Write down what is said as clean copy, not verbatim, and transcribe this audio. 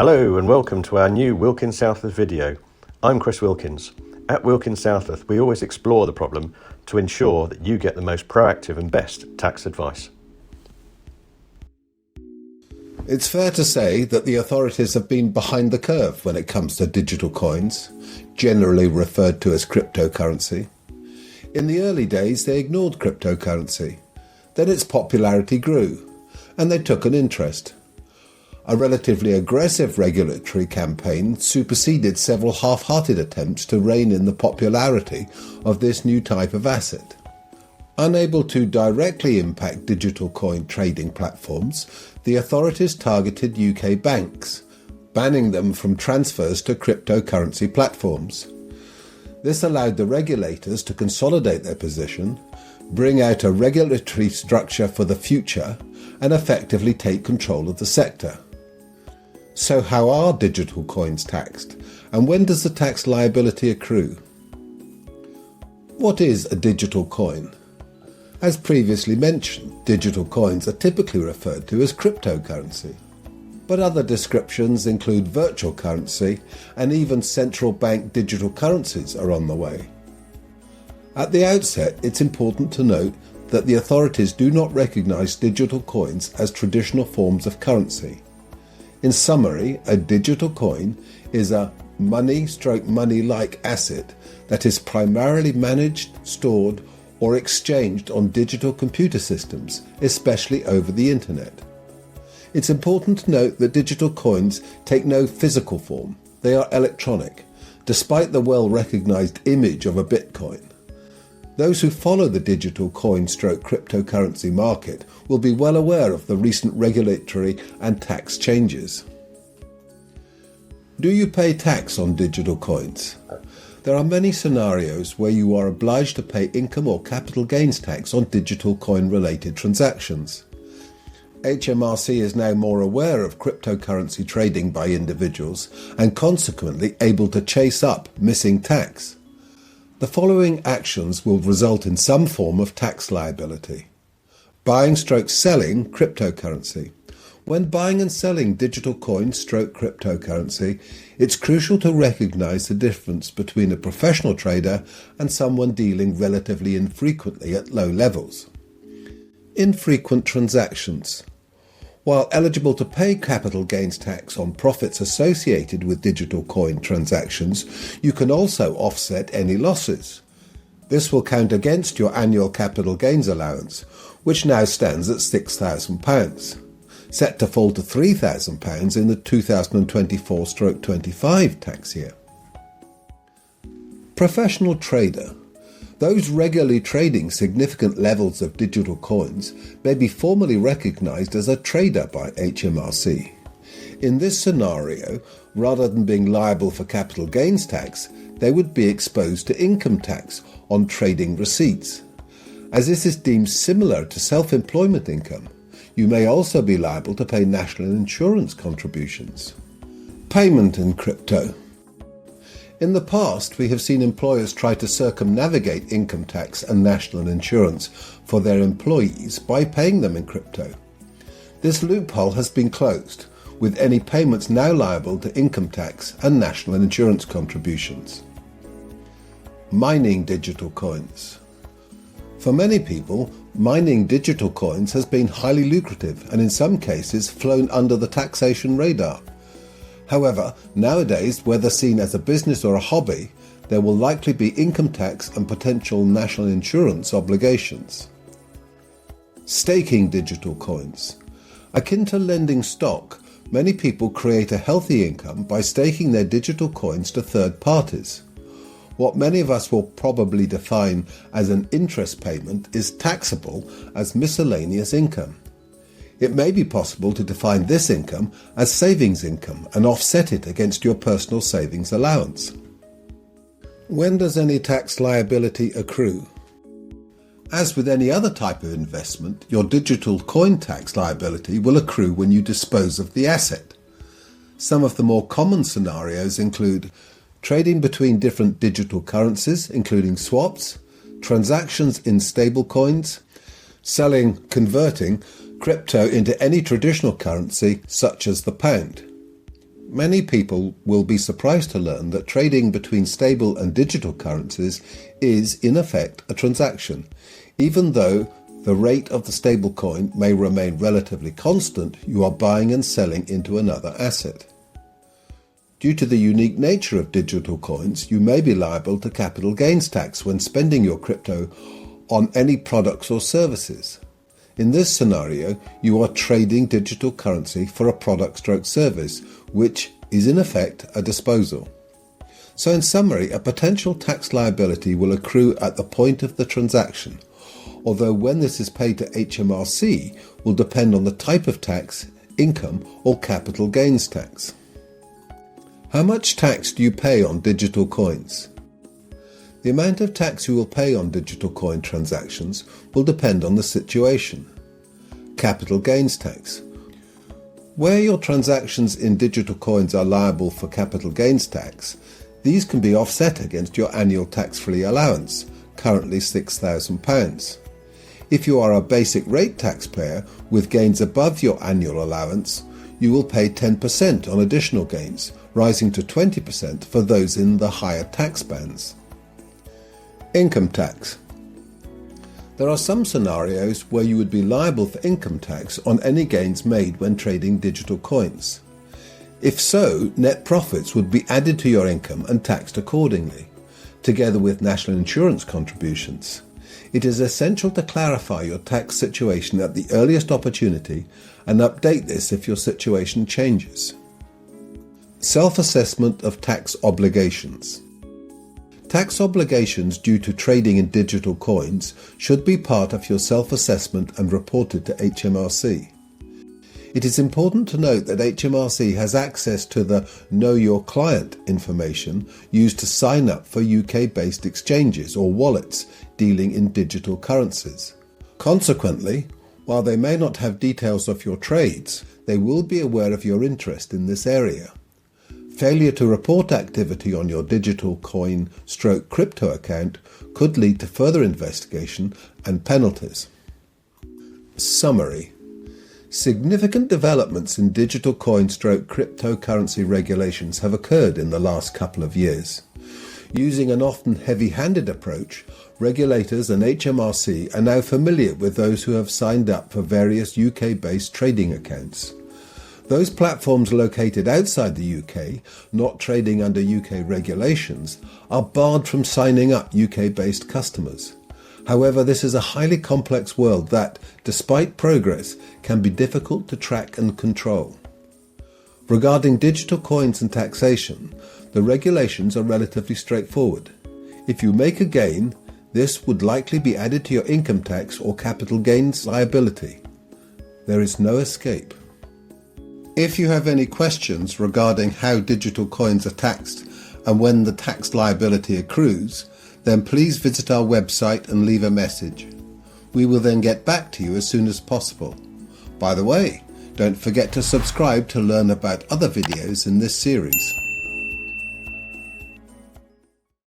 Hello and welcome to our new Wilkins Southworth video. I'm Chris Wilkins. At Wilkins Southworth, we always explore the problem to ensure that you get the most proactive and best tax advice. It's fair to say that the authorities have been behind the curve when it comes to digital coins, generally referred to as cryptocurrency. In the early days, they ignored cryptocurrency. Then its popularity grew, and they took an interest. A relatively aggressive regulatory campaign superseded several half-hearted attempts to rein in the popularity of this new type of asset. Unable to directly impact digital coin trading platforms, the authorities targeted UK banks, banning them from transfers to cryptocurrency platforms. This allowed the regulators to consolidate their position, bring out a regulatory structure for the future, and effectively take control of the sector. So how are digital coins taxed, and when does the tax liability accrue? What is a digital coin? As previously mentioned, digital coins are typically referred to as cryptocurrency, but other descriptions include virtual currency, and even central bank digital currencies are on the way. At the outset, it's important to note that the authorities do not recognise digital coins as traditional forms of currency. In summary, a digital coin is a money-like asset that is primarily managed, stored, or exchanged on digital computer systems, especially over the internet. It's important to note that digital coins take no physical form. They are electronic, despite the well-recognised image of a Bitcoin. Those who follow the digital coin/cryptocurrency market will be well aware of the recent regulatory and tax changes. Do you pay tax on digital coins? There are many scenarios where you are obliged to pay income or capital gains tax on digital coin-related transactions. HMRC is now more aware of cryptocurrency trading by individuals and consequently able to chase up missing tax. The following actions will result in some form of tax liability. Buying/selling cryptocurrency. When buying and selling digital coin/cryptocurrency, it's crucial to recognise the difference between a professional trader and someone dealing relatively infrequently at low levels. Infrequent transactions. While eligible to pay capital gains tax on profits associated with digital coin transactions, you can also offset any losses. This will count against your annual capital gains allowance, which now stands at £6,000, set to fall to £3,000 in the 2024/25 tax year. Professional trader. Those regularly trading significant levels of digital coins may be formally recognised as a trader by HMRC. In this scenario, rather than being liable for capital gains tax, they would be exposed to income tax on trading receipts. As this is deemed similar to self-employment income, you may also be liable to pay national insurance contributions. Payment in crypto. In the past, we have seen employers try to circumnavigate income tax and national insurance for their employees by paying them in crypto. This loophole has been closed, with any payments now liable to income tax and national insurance contributions. Mining digital coins. For many people, mining digital coins has been highly lucrative and in some cases flown under the taxation radar. However, nowadays, whether seen as a business or a hobby, there will likely be income tax and potential national insurance obligations. Staking digital coins. Akin to lending stock, many people create a healthy income by staking their digital coins to third parties. What many of us will probably define as an interest payment is taxable as miscellaneous income. It may be possible to define this income as savings income and offset it against your personal savings allowance. When does any tax liability accrue? As with any other type of investment, your digital coin tax liability will accrue when you dispose of the asset. Some of the more common scenarios include trading between different digital currencies, including swaps, transactions in stablecoins, converting crypto into any traditional currency such as the pound. Many people will be surprised to learn that trading between stable and digital currencies is, in effect, a transaction. Even though the rate of the stable coin may remain relatively constant, you are buying and selling into another asset. Due to the unique nature of digital coins, you may be liable to capital gains tax when spending your crypto on any products or services. In this scenario, you are trading digital currency for a product/service, which is in effect a disposal. So in summary, a potential tax liability will accrue at the point of the transaction, although when this is paid to HMRC will depend on the type of tax, income or capital gains tax. How much tax do you pay on digital coins? The amount of tax you will pay on digital coin transactions will depend on the situation. Capital gains tax. Where your transactions in digital coins are liable for capital gains tax, these can be offset against your annual tax-free allowance, currently £6,000. If you are a basic rate taxpayer with gains above your annual allowance, you will pay 10% on additional gains, rising to 20% for those in the higher tax bands. Income tax. There are some scenarios where you would be liable for income tax on any gains made when trading digital coins. If so, net profits would be added to your income and taxed accordingly, together with national insurance contributions. It is essential to clarify your tax situation at the earliest opportunity and update this if your situation changes. Self-assessment of tax obligations. Tax obligations due to trading in digital coins should be part of your self-assessment and reported to HMRC. It is important to note that HMRC has access to the Know Your Client information used to sign up for UK-based exchanges or wallets dealing in digital currencies. Consequently, while they may not have details of your trades, they will be aware of your interest in this area. Failure to report activity on your digital coin/crypto account could lead to further investigation and penalties. Summary. Significant developments in digital coin/cryptocurrency regulations have occurred in the last couple of years. Using an often heavy-handed approach, regulators and HMRC are now familiar with those who have signed up for various UK-based trading accounts. Those platforms located outside the UK, not trading under UK regulations, are barred from signing up UK-based customers. However, this is a highly complex world that, despite progress, can be difficult to track and control. Regarding digital coins and taxation, the regulations are relatively straightforward. If you make a gain, this would likely be added to your income tax or capital gains liability. There is no escape. If you have any questions regarding how digital coins are taxed and when the tax liability accrues, then please visit our website and leave a message. We will then get back to you as soon as possible. By the way, don't forget to subscribe to learn about other videos in this series.